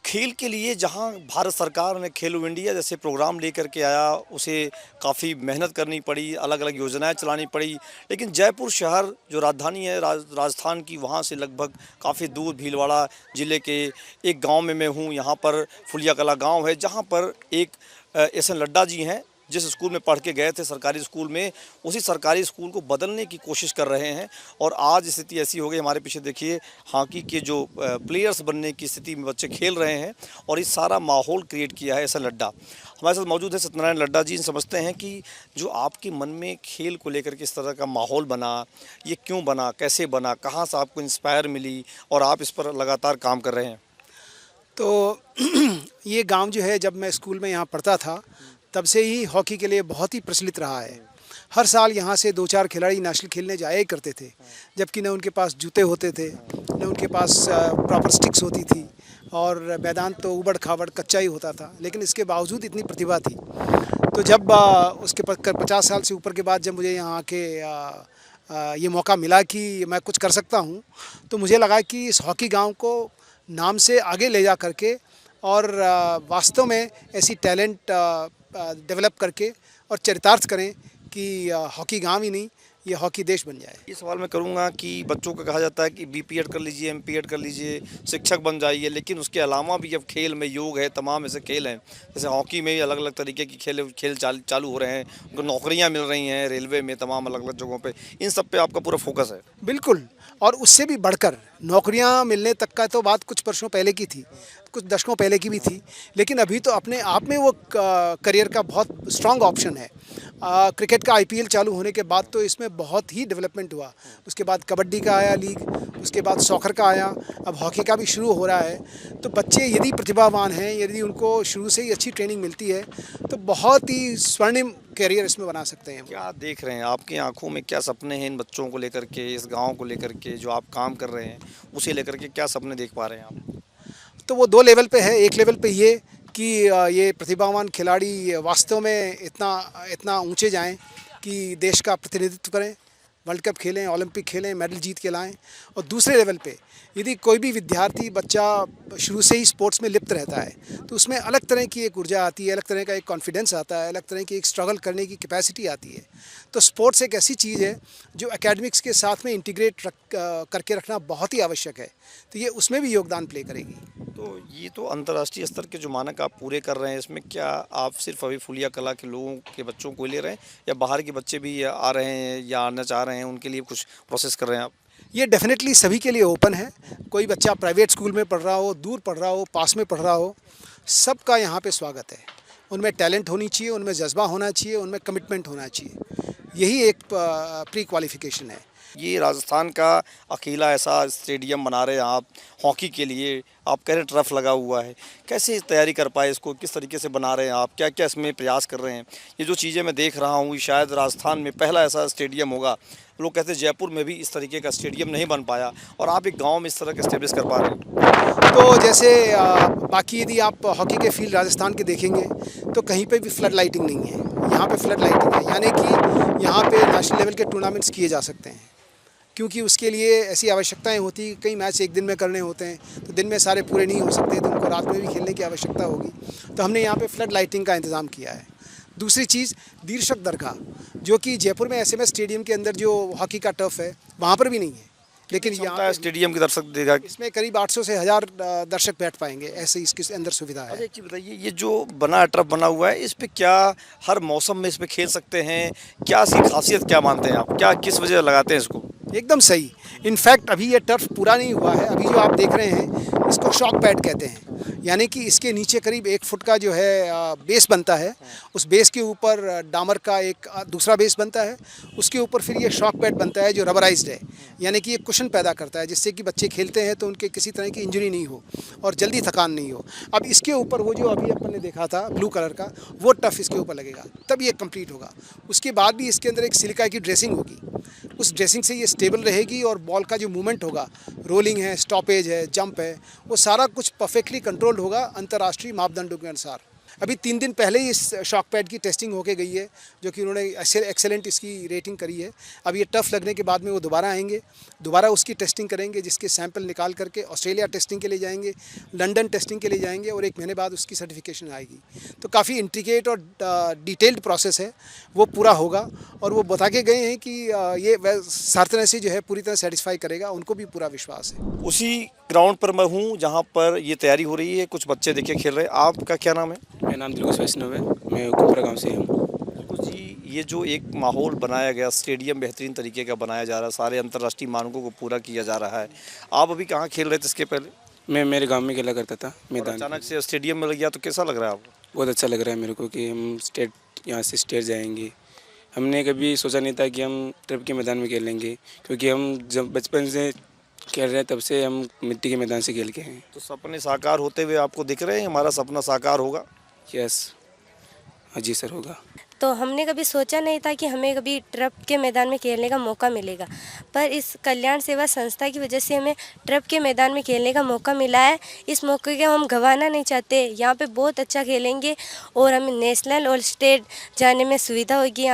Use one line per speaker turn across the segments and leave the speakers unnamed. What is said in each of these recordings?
खेल के लिए जहां भारत सरकार ने खेलो इंडिया जैसे प्रोग्राम लेकर के आया, उसे काफ़ी मेहनत करनी पड़ी, अलग-अलग योजनाएं चलानी पड़ी। लेकिन जयपुर शहर जो राजधानी है राजस्थान की, वहां से लगभग काफ़ी दूर भीलवाड़ा ज़िले के एक गांव में मैं हूं। यहां पर फुलिया कला गांव है, जहां पर एक एस एन लड्डा जी हैं, जिस स्कूल में पढ़ के गए थे सरकारी स्कूल में, उसी सरकारी स्कूल को बदलने की कोशिश कर रहे हैं। और आज स्थिति ऐसी हो गई, हमारे पीछे देखिए, हॉकी के जो प्लेयर्स बनने की स्थिति में बच्चे खेल रहे हैं और इस सारा माहौल क्रिएट किया है ऐसा लड्डा। हमारे साथ मौजूद है सत्यनारायण लड्डा जी। समझते हैं कि जो आपके मन में खेल को लेकर के इस तरह का माहौल बना, ये क्यों बना, कैसे बना, कहाँ से आपको इंस्पायर मिली और आप इस पर लगातार काम कर रहे हैं?
तो ये गांव जो है, जब मैं स्कूल में यहाँ पढ़ता था तब से ही हॉकी के लिए बहुत ही प्रचलित रहा है। हर साल यहाँ से 2-4 खिलाड़ी नेशनल खेलने जाया ही करते थे, जबकि न उनके पास जूते होते थे, न उनके पास प्रॉपर स्टिक्स होती थी, और मैदान तो उबड़ खाबड़ कच्चा ही होता था। लेकिन इसके बावजूद इतनी प्रतिभा थी। तो जब उसके 50 साल से ऊपर के बाद जब मुझे यहाँ के ये मौका मिला कि मैं कुछ कर सकता हूँ, तो मुझे लगा कि इस हॉकी गांव को नाम से आगे ले जा करके और वास्तव में ऐसी टैलेंट डेवलप करके और चरितार्थ करें कि हॉकी गांव ही नहीं, ये हॉकी देश बन जाए।
ये सवाल मैं करूंगा कि बच्चों को कहा जाता है कि बीपीएड कर लीजिए, एमपीएड कर लीजिए, शिक्षक बन जाइए, लेकिन उसके अलावा भी अब खेल में योग है, तमाम ऐसे खेल हैं। जैसे हॉकी में भी अलग अलग तरीके की खेल चालू हो रहे हैं, उनको नौकरियां मिल रही हैं रेलवे में, तमाम अलग अलग जगहों पे। इन सब पे आपका पूरा फोकस है?
बिल्कुल। और उससे भी बढ़कर नौकरियां मिलने तक का तो बात कुछ वर्षों पहले की थी, कुछ दशकों पहले की भी थी, लेकिन अभी तो अपने आप में वो करियर का बहुत स्ट्रांग ऑप्शन है। क्रिकेट का आईपीएल चालू होने के बाद तो इसमें बहुत ही डेवलपमेंट हुआ। उसके बाद कबड्डी का आया लीग, उसके बाद सॉकर का आया, अब हॉकी का भी शुरू हो रहा है। तो बच्चे यदि प्रतिभावान हैं, यदि उनको शुरू से ही अच्छी ट्रेनिंग मिलती है, तो बहुत ही स्वर्णिम करियर इसमें बना सकते हैं।
क्या देख रहे हैं, आपकी आंखों में क्या सपने हैं इन बच्चों को लेकर के, इस गांव को लेकर के, जो आप काम कर रहे हैं उसे लेकर के क्या सपने देख पा रहे हैं आप?
तो वो 2 लेवल पे है। एक लेवल पे ये कि ये प्रतिभावान खिलाड़ी वास्तव में इतना इतना ऊंचे जाएं कि देश का प्रतिनिधित्व करें, वर्ल्ड कप खेलें, ओलंपिक खेलें, मेडल जीत के लाएं। और दूसरे लेवल पे यदि कोई भी विद्यार्थी बच्चा शुरू से ही स्पोर्ट्स में लिप्त रहता है, तो उसमें अलग तरह की एक ऊर्जा आती है, अलग तरह का एक कॉन्फिडेंस आता है, अलग तरह की एक स्ट्रगल करने की कैपेसिटी आती है। तो स्पोर्ट्स एक ऐसी चीज़ है जो एकेडमिक्स के साथ में इंटीग्रेट करके रखना बहुत ही आवश्यक है। तो ये उसमें भी योगदान प्ले करेगी।
तो ये तो अंतर्राष्ट्रीय स्तर के जो मानक आप पूरे कर रहे हैं, इसमें क्या आप सिर्फ अभी फुलिया कला के लोगों के बच्चों को ले रहे हैं, या बाहर के बच्चे भी आ रहे हैं या आना चाह रहे हैं, उनके लिए कुछ प्रोसेस कर रहे हैं आप?
ये डेफिनेटली सभी के लिए ओपन है। कोई बच्चा प्राइवेट स्कूल में पढ़ रहा हो, दूर पढ़ रहा हो, पास में पढ़ रहा हो, सबका यहाँ पे स्वागत है। उनमें टैलेंट होनी चाहिए, उनमें जज्बा होना चाहिए, उनमें कमिटमेंट होना चाहिए। यही एक प्री क्वालिफिकेशन है।
ये राजस्थान का अकेला ऐसा स्टेडियम बना रहे हैं आप हॉकी के लिए, आप कह रहे हैं टर्फ लगा हुआ है। कैसे तैयारी कर पाए इसको, किस तरीके से बना रहे हैं आप, क्या क्या इसमें प्रयास कर रहे हैं? ये जो चीज़ें मैं देख रहा हूँ, शायद राजस्थान में पहला ऐसा स्टेडियम होगा। लोग कहते हैं जयपुर में भी इस तरीके का स्टेडियम नहीं बन पाया, और आप एक गाँव में इस तरह का इस्टेब्लिश कर पा रहे हैं।
तो जैसे बाकी यदि आप हॉकी के फील्ड राजस्थान के देखेंगे, तो कहीं पे भी फ्लड लाइटिंग नहीं है। यहाँ पे फ्लड लाइटिंग है, यानी कि यहाँ पे नेशनल लेवल के टूर्नामेंट्स किए जा सकते हैं। क्योंकि उसके लिए ऐसी आवश्यकताएं होती हैं, कई मैच एक दिन में करने होते हैं, तो दिन में सारे पूरे नहीं हो सकते, तो उनको रात में भी खेलने की आवश्यकता होगी। तो हमने यहाँ पे फ्लड लाइटिंग का इंतज़ाम किया है। दूसरी चीज़, दीर्शक दरगाह, जो कि जयपुर में एसएमएस स्टेडियम के अंदर जो हॉकी का टर्फ है, वहाँ पर भी नहीं है। लेकिन यहाँ
स्टेडियम की दर्शक देगा,
इसमें करीब 800 से 1000 दर्शक बैठ पाएंगे, ऐसे इसके अंदर सुविधा है।
अच्छा एक चीज़ बताइए, ये जो बना टर्फ बना हुआ है, इस पे क्या हर मौसम में इस पे खेल सकते हैं? क्या इसकी खासियत क्या मानते हैं आप, क्या किस वजह लगाते हैं इसको?
एकदम सही। इनफैक्ट अभी ये टर्फ पूरा नहीं हुआ है। अभी जो आप देख रहे हैं, इसको शॉक पैड कहते हैं। यानी कि इसके नीचे करीब 1 फुट का जो है बेस बनता है। उस बेस के ऊपर डामर का एक दूसरा बेस बनता है। उसके ऊपर फिर ये शॉक पैड बनता है जो रबराइज्ड है, यानी कि ये कुशन पैदा करता है, जिससे कि बच्चे खेलते हैं तो उनके किसी तरह की इंजरी नहीं हो और जल्दी थकान नहीं हो। अब इसके ऊपर वो जो अभी अपन ने देखा था ब्लू कलर का, वो टफ इसके ऊपर लगेगा, तब ये कंप्लीट होगा। उसके बाद भी इसके अंदर एक सिलिका की ड्रेसिंग होगी। उस ड्रेसिंग से ये स्टेबल रहेगी और बॉल का जो मूवमेंट होगा, रोलिंग है, स्टॉपेज है, जंप है, वो सारा कुछ परफेक्टली कंट्रोल्ड होगा अंतर्राष्ट्रीय मापदंडों के अनुसार। अभी 3 दिन पहले ही इस शॉक पैड की टेस्टिंग होके गई है, जो कि उन्होंने एक्सेलेंट इसकी रेटिंग करी है। अब ये टफ लगने के बाद में वो दोबारा आएंगे, दोबारा उसकी टेस्टिंग करेंगे, जिसके सैंपल निकाल करके ऑस्ट्रेलिया टेस्टिंग के लिए जाएंगे, लंदन टेस्टिंग के लिए जाएंगे, और 1 महीने बाद उसकी सर्टिफिकेशन आएगी। तो काफ़ी इंट्रिकेट और डिटेल्ड प्रोसेस है, वो पूरा होगा। और वो बता के गए हैं कि ये हर तरह से जो है पूरी तरह सेटिस्फाई करेगा, उनको भी पूरा विश्वास है।
उसी ग्राउंड पर मैं हूँ जहाँ पर ये तैयारी हो रही है, कुछ बच्चे देखिए खेल रहे हैं। आपका क्या नाम है?
मेरा नाम दिलकुश वैष्णव है, मैं कुपरा गांव से हूँ।
बिल्कुल जी, ये जो एक माहौल बनाया गया, स्टेडियम बेहतरीन तरीके का बनाया जा रहा है, सारे अंतर्राष्ट्रीय मानकों को पूरा किया जा रहा है। आप अभी कहाँ खेल रहे थे इसके पहले?
मैं मेरे गांव में खेला करता था
और
मैदान।
अचानक से स्टेडियम में लग गया तो कैसा लग रहा है आपको?
बहुत अच्छा लग रहा है मेरे को कि हम यहाँ से स्टेट जाएंगे। हमने कभी सोचा नहीं था कि हम ट्रिप के मैदान में खेलेंगे, क्योंकि हम जब बचपन से खेल रहे हैं तब से हम मिट्टी के मैदान से खेल के हैं।
तो सपने साकार होते हुए आपको दिख रहे हैं? हमारा सपना साकार होगा?
यस, हाँ जी सर, होगा।
तो हमने कभी सोचा नहीं था कि हमें कभी ट्रप के मैदान में खेलने का मौका मिलेगा, पर इस कल्याण सेवा संस्था की वजह से हमें ट्रप के मैदान में खेलने का मौका मिला है। इस मौके को हम गंवाना नहीं चाहते। यहाँ पे बहुत अच्छा खेलेंगे और हमें नेशनल और स्टेट जाने में सुविधा होगी।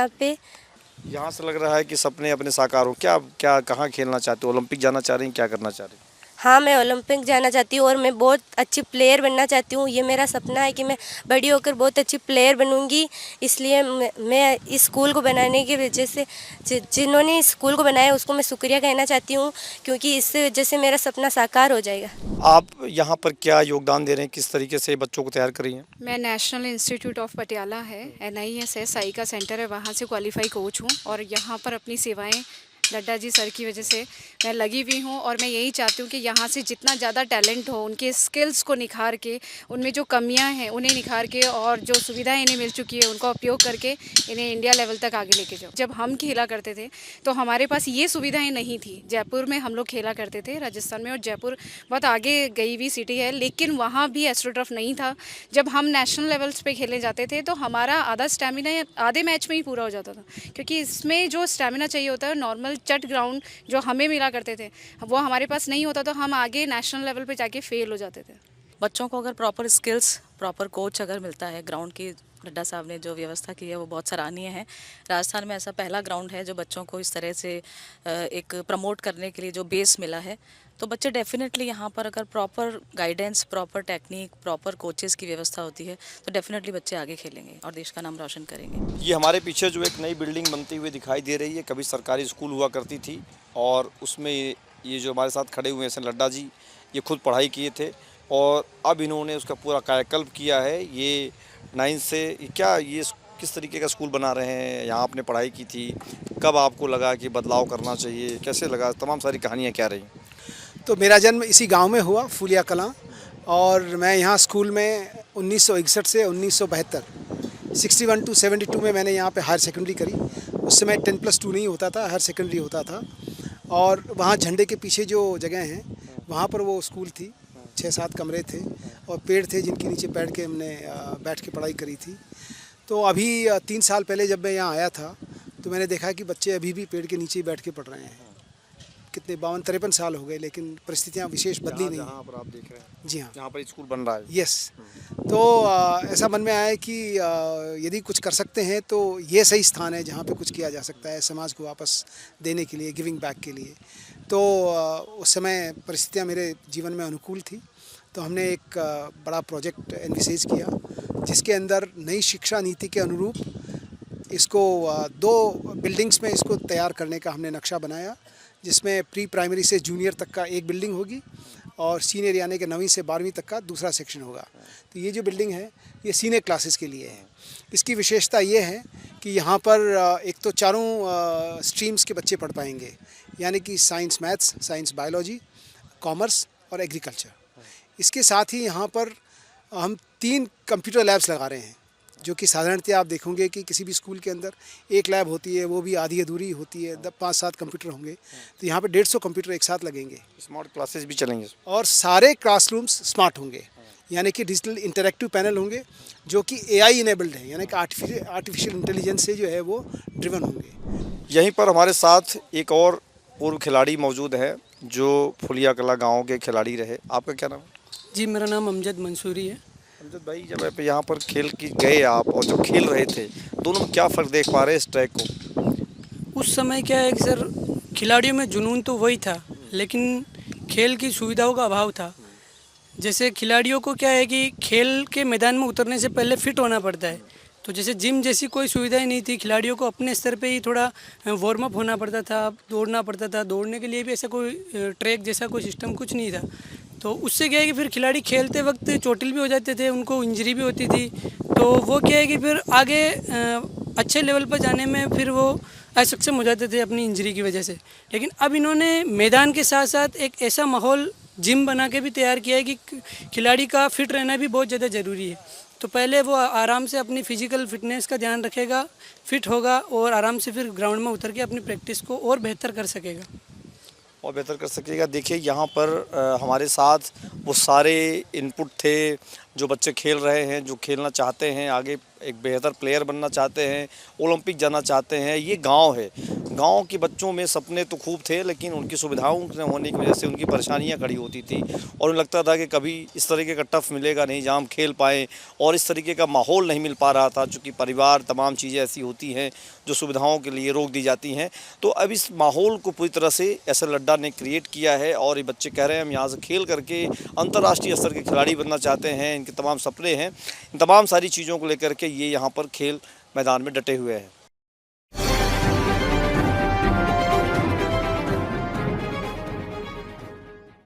यहाँ से लग रहा है कि सपने अपने साकार हो। क्या क्या कहाँ खेलना चाहते हो? ओलंपिक जाना चाह रही हैं? क्या करना चाह रही हैं?
हाँ, मैं ओलंपिक जाना चाहती हूँ और मैं बहुत अच्छी प्लेयर बनना चाहती हूँ। ये मेरा सपना है कि मैं बड़ी होकर बहुत अच्छी प्लेयर बनूंगी। इसलिए मैं इस स्कूल को बनाने की वजह से जिन्होंने इस स्कूल को बनाया उसको मैं शुक्रिया कहना चाहती हूँ, क्योंकि इस वजह से मेरा सपना साकार हो जाएगा।
आप यहाँ पर क्या योगदान दे रहे हैं? किस तरीके से बच्चों को तैयार कर रही हैं?
मैं नेशनल इंस्टीट्यूट ऑफ पटियाला है, NIS है, साई का सेंटर है, वहाँ से क्वालिफाई कोच हूँ और यहाँ पर अपनी सेवाएं लड्डा जी सर की वजह से मैं लगी हुई हूँ। और मैं यही चाहती हूँ कि यहाँ से जितना ज़्यादा टैलेंट हो, उनके स्किल्स को निखार के, उनमें जो कमियाँ हैं उन्हें निखार के, और जो सुविधाएं इन्हें मिल चुकी है उनका उपयोग करके इन्हें इंडिया लेवल तक आगे लेके जाओ। जब हम खेला करते थे तो हमारे पास ये सुविधाएं नहीं थी। जयपुर में हम लोग खेला करते थे, राजस्थान में, और जयपुर बहुत आगे गई हुई सिटी है, लेकिन वहाँ भी एस्ट्रोटर्फ नहीं था। जब हम नेशनल लेवल्स पे खेले जाते थे तो हमारा आधा स्टेमिना आधे मैच में ही पूरा हो जाता था, क्योंकि इसमें जो स्टेमिना चाहिए होता है नॉर्मल चट ग्राउंड जो हमें मिला करते थे वो हमारे पास नहीं होता, तो हम आगे नेशनल लेवल पे जाके फेल हो जाते थे।
बच्चों को अगर प्रॉपर स्किल्स, प्रॉपर कोच अगर मिलता है, ग्राउंड की लड्डा साहब ने जो व्यवस्था की है वो बहुत सराहनीय है। राजस्थान में ऐसा पहला ग्राउंड है जो बच्चों को इस तरह से एक प्रमोट करने के लिए जो बेस मिला है। तो बच्चे डेफिनेटली यहाँ पर अगर proper guidance, proper technique, proper coaches की व्यवस्था होती है तो डेफिनेटली बच्चे आगे खेलेंगे और देश का नाम रोशन करेंगे।
ये हमारे पीछे जो एक नई बिल्डिंग बनती हुई दिखाई दे रही है, कभी सरकारी स्कूल हुआ करती थी, और उसमें ये जो हमारे साथ खड़े हुए हैं लड्डा जी, ये खुद पढ़ाई किए थे और अब इन्होंने उसका पूरा कायाकल्प किया है। ये 9 से क्या ये किस तरीके का स्कूल बना रहे हैं? यहाँ आपने पढ़ाई की थी, कब आपको लगा कि बदलाव करना चाहिए, कैसे लगा? तमाम सारी कहानियाँ क्या रही?
तो मेरा जन्म इसी गांव में हुआ, फूलिया कलां, और मैं यहाँ स्कूल में 1961 से 1972 61 to 72 में मैंने यहाँ पे हायर सेकेंडरी करी। उस समय 10+2 नहीं होता था, हायर सेकेंडरी होता था। और वहाँ झंडे के पीछे जो जगह हैं वहाँ पर वो स्कूल थी, 6-7 कमरे थे और पेड़ थे जिनके नीचे बैठ के पढ़ाई करी थी। तो अभी 3 साल पहले जब मैं यहाँ आया था तो मैंने देखा कि बच्चे अभी भी पेड़ के नीचे ही बैठ के पढ़ रहे हैं। कितने 52-53 साल हो गए, लेकिन परिस्थितियाँ विशेष बदली नहीं।
जहाँ पर आप देख रहे हैं,
जी हाँ,
यहाँ पर स्कूल बन रहा है।
यस। तो ऐसा मन में आया कि यदि कुछ कर सकते हैं तो ये सही स्थान है जहाँ पे कुछ किया जा सकता है समाज को वापस देने के लिए, गिविंग बैक के लिए। तो उस समय परिस्थितियाँ मेरे जीवन में अनुकूल थी, तो हमने एक बड़ा प्रोजेक्ट एनविसेज किया जिसके अंदर नई शिक्षा नीति के अनुरूप इसको 2 बिल्डिंग्स में इसको तैयार करने का हमने नक्शा बनाया, जिसमें प्री प्राइमरी से जूनियर तक का एक बिल्डिंग होगी और सीनियर यानी कि 9वीं से 12वीं तक का दूसरा सेक्शन होगा। तो ये जो बिल्डिंग है ये सीनियर क्लासेस के लिए है। इसकी विशेषता ये है कि यहाँ पर एक तो चारों स्ट्रीम्स के बच्चे पढ़ पाएंगे, यानी कि science maths, science biology, commerce और एग्रीकल्चर। इसके साथ ही यहाँ पर हम 3 कंप्यूटर लैब्स लगा रहे हैं, जो कि साधारणतः आप देखोगे कि किसी भी स्कूल के अंदर एक लैब होती है, वो भी आधी अधूरी होती है, 5-7 कंप्यूटर होंगे। तो यहाँ पे 150 कंप्यूटर एक साथ लगेंगे।
स्मार्ट क्लासेस भी चलेंगे
और सारे क्लासरूम्स स्मार्ट होंगे, यानी कि डिजिटल इंटरैक्टिव पैनल होंगे जो कि AI इनेबल्ड है, यानी कि आर्टिफिशियल इंटेलिजेंस से जो है वो ड्रिवन होंगे।
यहीं पर हमारे साथ एक और पूर्व खिलाड़ी मौजूद है जो फुलिया कला गाँव के खिलाड़ी रहे। आपका क्या नाम है?
जी, मेरा नाम अमजद मंसूरी है।
अमजद भाई, जब आप यहाँ पर खेल की गए आप और जब खेल रहे थे, दोनों में क्या फ़र्क देख पा रहे हैं इस ट्रैक को?
उस समय क्या है कि सर खिलाड़ियों में जुनून तो वही था, लेकिन खेल की सुविधाओं का अभाव था। जैसे खिलाड़ियों को क्या है कि खेल के मैदान में उतरने से पहले फिट होना पड़ता है, तो जैसे जिम जैसी कोई सुविधाएं नहीं थी। खिलाड़ियों को अपने स्तर पे ही थोड़ा वार्म अप होना पड़ता था, दौड़ना पड़ता था। दौड़ने के लिए भी ऐसा कोई ट्रैक जैसा कोई सिस्टम कुछ नहीं था। तो उससे क्या है कि फिर खिलाड़ी खेलते वक्त चोटिल भी हो जाते थे, उनको इंजरी भी होती थी। तो वो क्या है कि फिर आगे अच्छे लेवल पर जाने में फिर वो असक्षम हो जाते थे अपनी इंजरी की वजह से। लेकिन अब इन्होंने मैदान के साथ साथ एक ऐसा माहौल जिम बना के भी तैयार किया है कि खिलाड़ी का फिट रहना भी बहुत ज़्यादा ज़रूरी है। तो पहले वो आराम से अपनी फिजिकल फिटनेस का ध्यान रखेगा, फिट होगा और आराम से फिर ग्राउंड में उतर के अपनी प्रैक्टिस को और बेहतर कर सकेगा।
और बेहतर कर सकेगा। देखिए यहाँ पर हमारे साथ वो सारे इनपुट थे जो बच्चे खेल रहे हैं, जो खेलना चाहते हैं, आगे एक बेहतर प्लेयर बनना चाहते हैं, ओलंपिक जाना चाहते हैं। ये गांव है, गांव के बच्चों में सपने तो खूब थे, लेकिन उनकी सुविधाओं न होने की वजह से उनकी परेशानियां खड़ी होती थी और उन्हें लगता था कि कभी इस तरीके का टफ मिलेगा नहीं जहां हम खेल पाएँ, और इस तरीके का माहौल नहीं मिल पा रहा था, चूँकि परिवार तमाम चीज़ें ऐसी होती हैं जो सुविधाओं के लिए रोक दी जाती हैं। तो अब इस माहौल को पूरी तरह से एस एल लड्डा ने क्रिएट किया है और ये बच्चे कह रहे हैं हम यहाँ से खेल करके अंतर्राष्ट्रीय स्तर के खिलाड़ी बनना चाहते हैं, इनके तमाम सपने हैं। इन तमाम सारी चीज़ों को लेकर के ये यहाँ पर खेल मैदान में डटे हुए हैं।